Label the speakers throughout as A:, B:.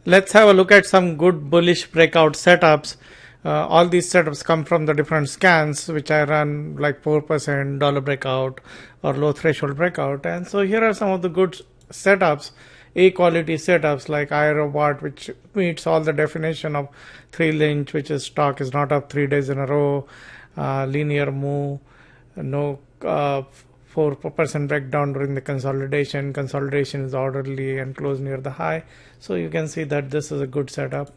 A: Let's have a look at some good bullish breakout setups. All these setups come from the different scans which I run, like 4% dollar breakout or low threshold breakout. And so here are some of the good setups, A quality setups like iRobot, which meets all the definition of 3 lynch, which is stock is not up 3 days in a row, linear move, no 4% breakdown during the consolidation. Consolidation is orderly and close near the high. So you can see that this is a good setup.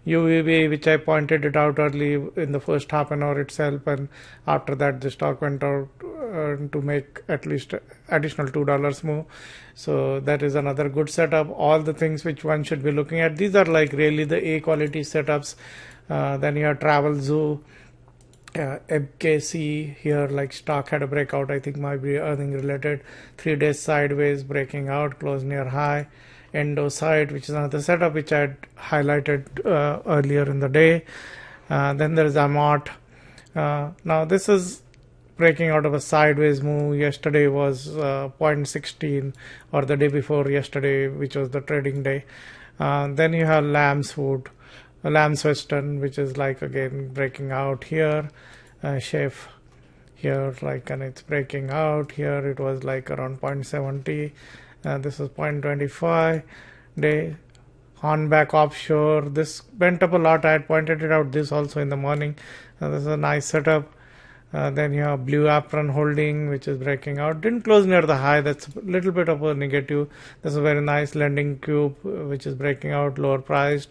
A: UVB, which I pointed it out early in the first half an hour itself, and after that the stock went out to make at least additional $2 move. So that is another good setup. All the things which one should be looking at, these are like really the A quality setups. Then you have Travel Zoo, MKC here, like stock had a breakout, I think might be earning related, 3 days sideways, breaking out, close near high. Endosite, which is another setup which I had highlighted earlier in the day. Then there is Amot. Now this is breaking out of a sideways move. Yesterday was 0.16, or the day before yesterday, which was the trading day. Then you have Lamb's Food, Lamb's Western, which is like again breaking out here. Chef here, like, and it's breaking out here. It was like around 0.70. This is 0.25 day. Hornback Offshore, this went up a lot. I had pointed it out this also in the morning. This is a nice setup. Then you have Blue Apron Holding, which is breaking out, didn't close near the high. That's a little bit of a negative. This is a very nice Lending Cube, which is breaking out, lower priced.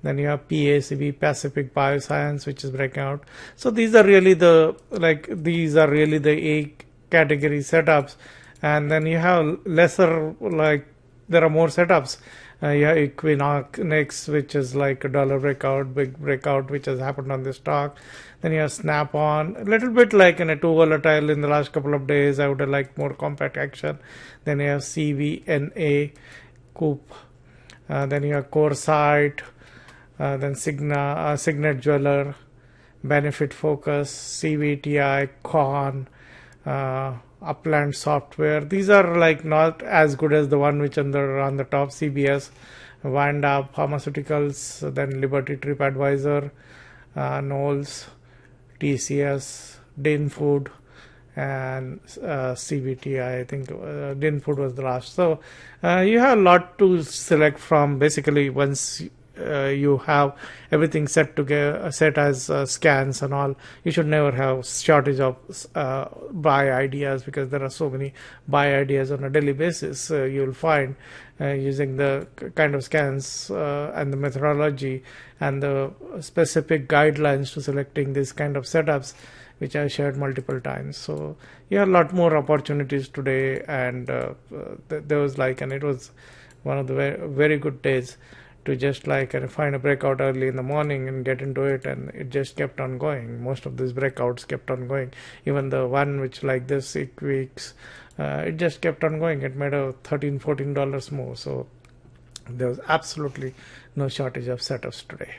A: Then you have PACB, Pacific Bioscience, which is breaking out. So these are really the A category setups. And then you have lesser, like there are more setups. You have Equinox, which is like a dollar breakout, big breakout, which has happened on the stock. Then you have Snap-on, a little bit like in a too volatile in the last couple of days. I would have liked more compact action. Then you have CVNA, Coop. Then you have Coresight. Then Signet Jeweler, Benefit Focus, CVTI, Con, Upland Software. These are like not as good as the one which on the top, CBS, Wind Up Pharmaceuticals, then Liberty Trip Advisor, Knowles, TCS, Din Food, and CVTI. I think Din Food was the last. So you have a lot to select from. Basically, once you have everything set together, set as scans and all, you should never have shortage of buy ideas, because there are so many buy ideas on a daily basis. You'll find using the kind of scans and the methodology and the specific guidelines to selecting this kind of setups, which I shared multiple times. So you have a lot more opportunities today, and there was like, and it was one of the very good days to just like find a breakout early in the morning and get into it, and it just kept on going. Most of these breakouts kept on going. Even the one which like this weeks, it just kept on going. It made a $13-14 more. So there was absolutely no shortage of setups today.